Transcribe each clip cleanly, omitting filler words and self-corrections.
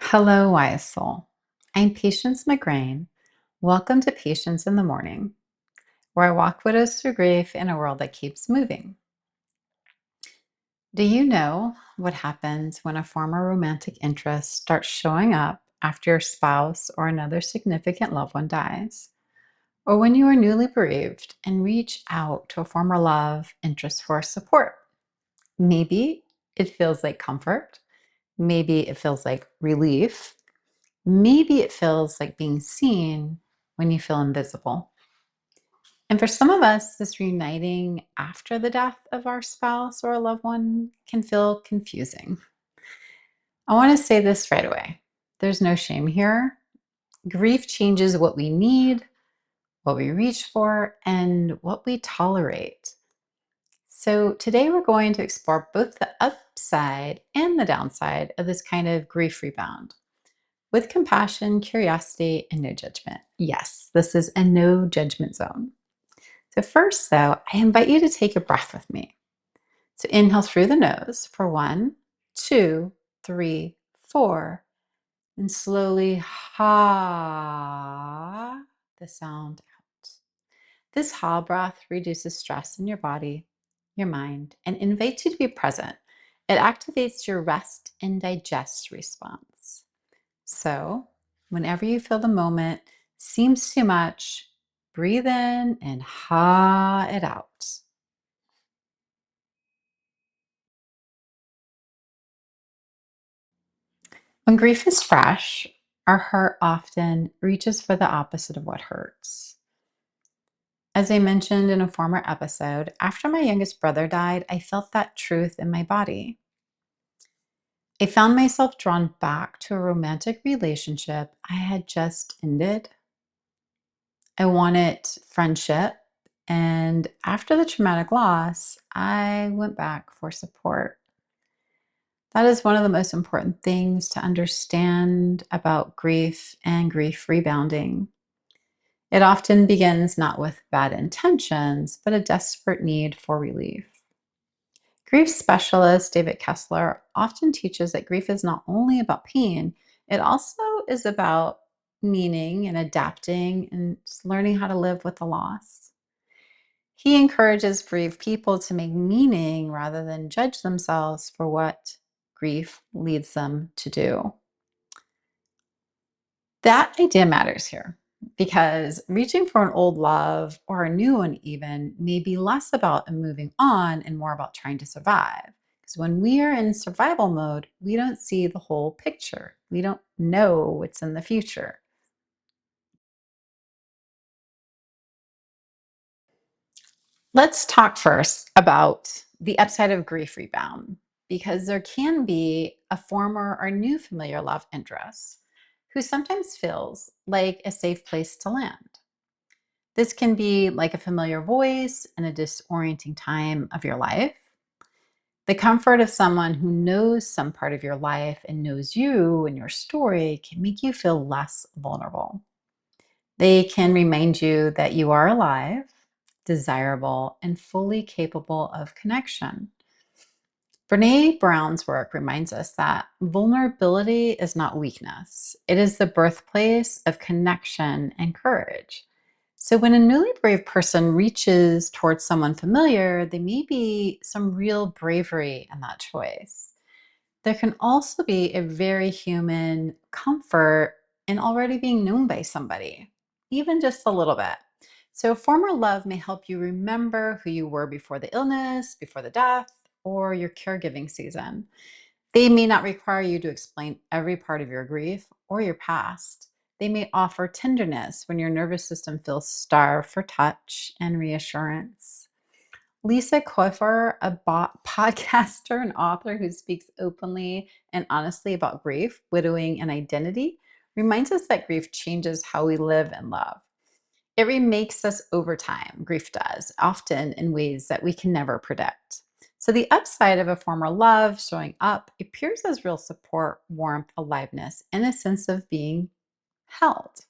Hello, wise soul. I'm Patience McGrain. Welcome to Patience in the Morning, where I walk widows through grief in a world that keeps moving. Do you know what happens when a former romantic interest starts showing up after your spouse or another significant loved one dies? Or when you are newly bereaved and reach out to a former love interest for support? Maybe it feels like comfort. Maybe it feels like relief. Maybe it feels like being seen when you feel invisible. And for some of us, this reuniting after the death of our spouse or a loved one can feel confusing. I want to say this right away. There's no shame here. Grief changes what we need, what we reach for, and what we tolerate. So today we're going to explore both the upside and the downside of this kind of grief rebound. With compassion, curiosity, and no judgment. Yes, this is a no judgment zone. So, first, though, I invite you to take a breath with me. So, inhale through the nose for 1, 2, 3, 4, and slowly ha the sound out. This ha breath reduces stress in your body, your mind, and invites you to be present. It activates your rest and digest response. So, whenever you feel the moment seems too much, breathe in and ha it out. When grief is fresh, our heart often reaches for the opposite of what hurts. As I mentioned in a former episode, after my youngest brother died, I felt that truth in my body. I found myself drawn back to a romantic relationship I had just ended. I wanted friendship. And after the traumatic loss, I went back for support. That is one of the most important things to understand about grief and grief rebounding. It often begins not with bad intentions, but a desperate need for relief. Grief specialist David Kessler often teaches that grief is not only about pain, it also is about meaning and adapting and just learning how to live with the loss. He encourages bereaved people to make meaning rather than judge themselves for what grief leads them to do. That idea matters here because reaching for an old love or a new one, even, may be less about moving on and more about trying to survive. Because when we are in survival mode, we don't see the whole picture, we don't know what's in the future. Let's talk first about the upside of grief rebound, because there can be a former or new familiar love interest who sometimes feels like a safe place to land. This can be like a familiar voice in a disorienting time of your life. The comfort of someone who knows some part of your life and knows you and your story can make you feel less vulnerable. They can remind you that you are alive, desirable, and fully capable of connection. Brene Brown's work reminds us that vulnerability is not weakness, it is the birthplace of connection and courage. So, when a newly brave person reaches towards someone familiar, there may be some real bravery in that choice. There can also be a very human comfort in already being known by somebody, even just a little bit. So, former love may help you remember who you were before the illness, before the death, or your caregiving season. They may not require you to explain every part of your grief or your past. They may offer tenderness when your nervous system feels starved for touch and reassurance. Lisa Koiffer, a podcaster and author who speaks openly and honestly about grief, widowing, and identity, reminds us that grief changes how we live and love. It remakes us over time, grief does, often in ways that we can never predict. So, the upside of a former love showing up appears as real support, warmth, aliveness, and a sense of being held.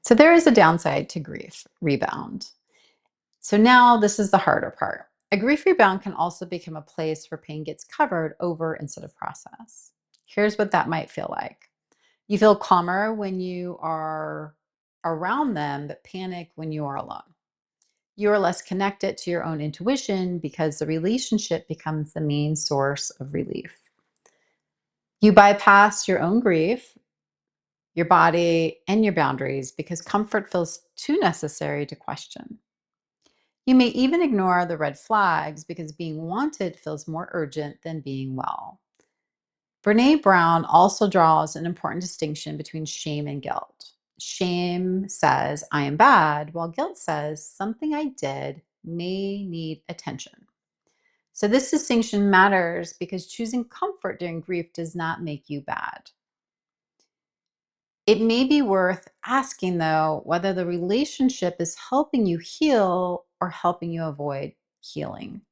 So, there is a downside to grief rebound. So now this is the harder part. A grief rebound can also become a place where pain gets covered over instead of processed. Here's what that might feel like. You feel calmer when you are around them, but panic when you are alone. You are less connected to your own intuition because the relationship becomes the main source of relief. You bypass your own grief, your body, and your boundaries because comfort feels too necessary to question. You may even ignore the red flags because being wanted feels more urgent than being well. Brene Brown also draws an important distinction between shame and guilt. Shame says, I am bad, while guilt says, something I did may need attention. So, this distinction matters because choosing comfort during grief does not make you bad. It may be worth asking, though, whether the relationship is helping you heal or helping you avoid healing.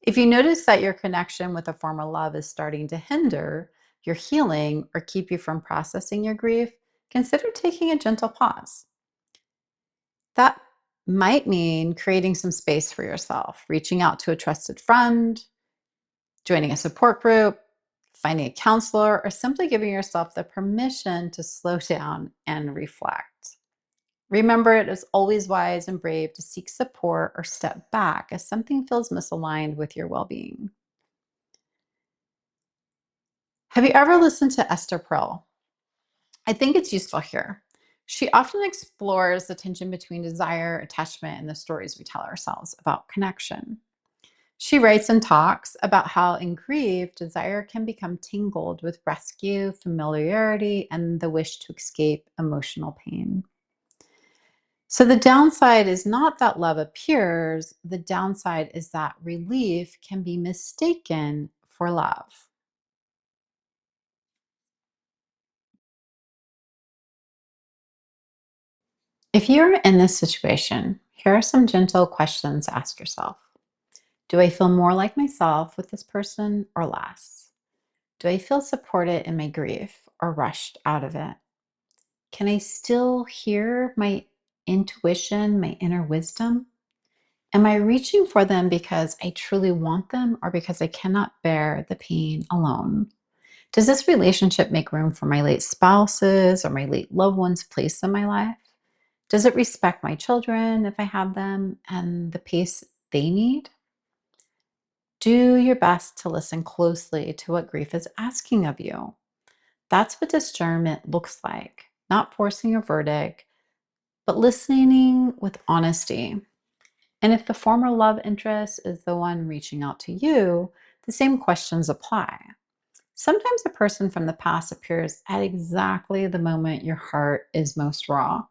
If you notice that your connection with a former love is starting to hinder your healing or keep you from processing your grief, consider taking a gentle pause. That might mean creating some space for yourself, reaching out to a trusted friend, joining a support group, finding a counselor, or simply giving yourself the permission to slow down and reflect. Remember, it is always wise and brave to seek support or step back if something feels misaligned with your well being. Have you ever listened to Esther Perel? I think it's useful here. She often explores the tension between desire, attachment, and the stories we tell ourselves about connection. She writes and talks about how in grief, desire can become tangled with rescue, familiarity, and the wish to escape emotional pain. So the downside is not that love appears, the downside is that relief can be mistaken for love. If you're in this situation, here are some gentle questions to ask yourself. Do I feel more like myself with this person or less? Do I feel supported in my grief or rushed out of it? Can I still hear my intuition, my inner wisdom? Am I reaching for them because I truly want them or because I cannot bear the pain alone? Does this relationship make room for my late spouses or my late loved ones' place in my life? Does it respect my children if I have them and the pace they need? Do your best to listen closely to what grief is asking of you. That's what discernment looks like, not forcing a verdict, but listening with honesty. And if the former love interest is the one reaching out to you, the same questions apply. Sometimes a person from the past appears at exactly the moment your heart is most raw.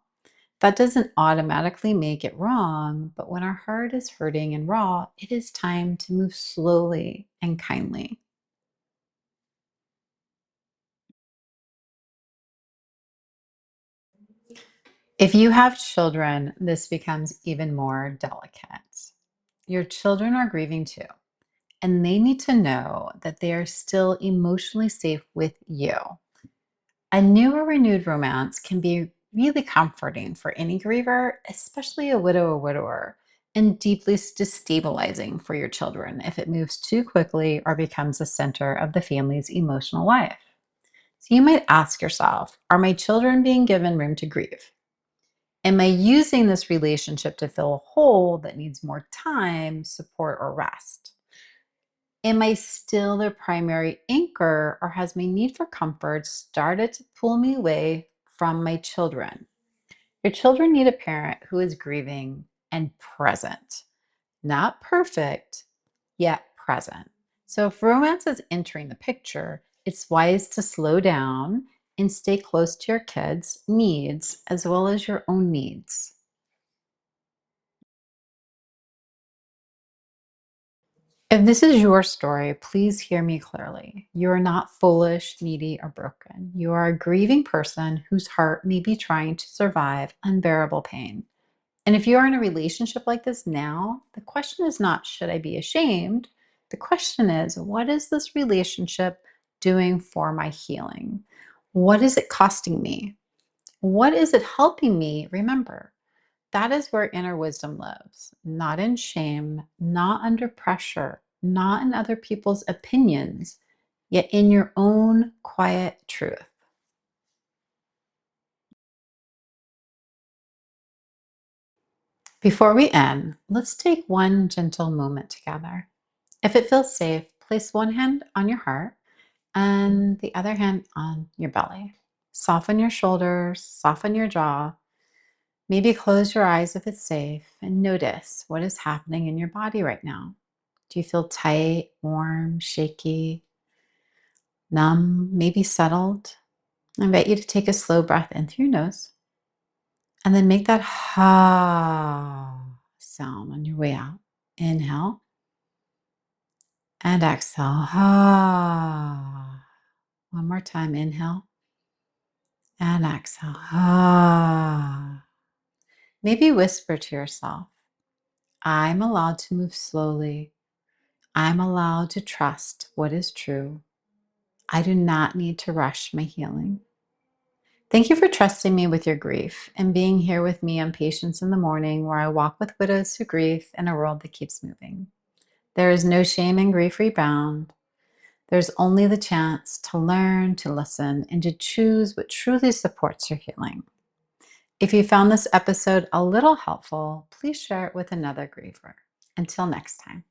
That doesn't automatically make it wrong, but when our heart is hurting and raw, it is time to move slowly and kindly. If you have children, this becomes even more delicate. Your children are grieving too, and they need to know that they are still emotionally safe with you. A new or renewed romance can be really comforting for any griever, especially a widow or widower, and deeply destabilizing for your children if it moves too quickly or becomes the center of the family's emotional life. So you might ask yourself, are my children being given room to grieve? Am I using this relationship to fill a hole that needs more time, support, or rest? Am I still their primary anchor, or has my need for comfort started to pull me away from my children? Your children need a parent who is grieving and present, not perfect, yet present. So if romance is entering the picture, it's wise to slow down and stay close to your kids' needs as well as your own needs. If this is your story, please hear me clearly. You are not foolish, needy, or broken. You are a grieving person whose heart may be trying to survive unbearable pain. And if you are in a relationship like this now, the question is not, should I be ashamed? The question is, what is this relationship doing for my healing? What is it costing me? What is it helping me remember? That is where inner wisdom lives, not in shame, not under pressure, not in other people's opinions, yet in your own quiet truth. Before we end, let's take one gentle moment together. If it feels safe, place one hand on your heart and the other hand on your belly. Soften your shoulders, soften your jaw. Maybe close your eyes if it's safe and notice what is happening in your body right now. Do you feel tight, warm, shaky, numb, maybe settled? I invite you to take a slow breath in through your nose and then make that ha sound on your way out. Inhale and exhale. Ha. One more time. Inhale and exhale. Ha. Maybe whisper to yourself, I'm allowed to move slowly. I'm allowed to trust what is true. I do not need to rush my healing. Thank you for trusting me with your grief and being here with me on Patience in the Morning, where I walk with widows through grief in a world that keeps moving. There is no shame in grief rebound. There's only the chance to learn, to listen, and to choose what truly supports your healing. If you found this episode a little helpful, please share it with another griever. Until next time.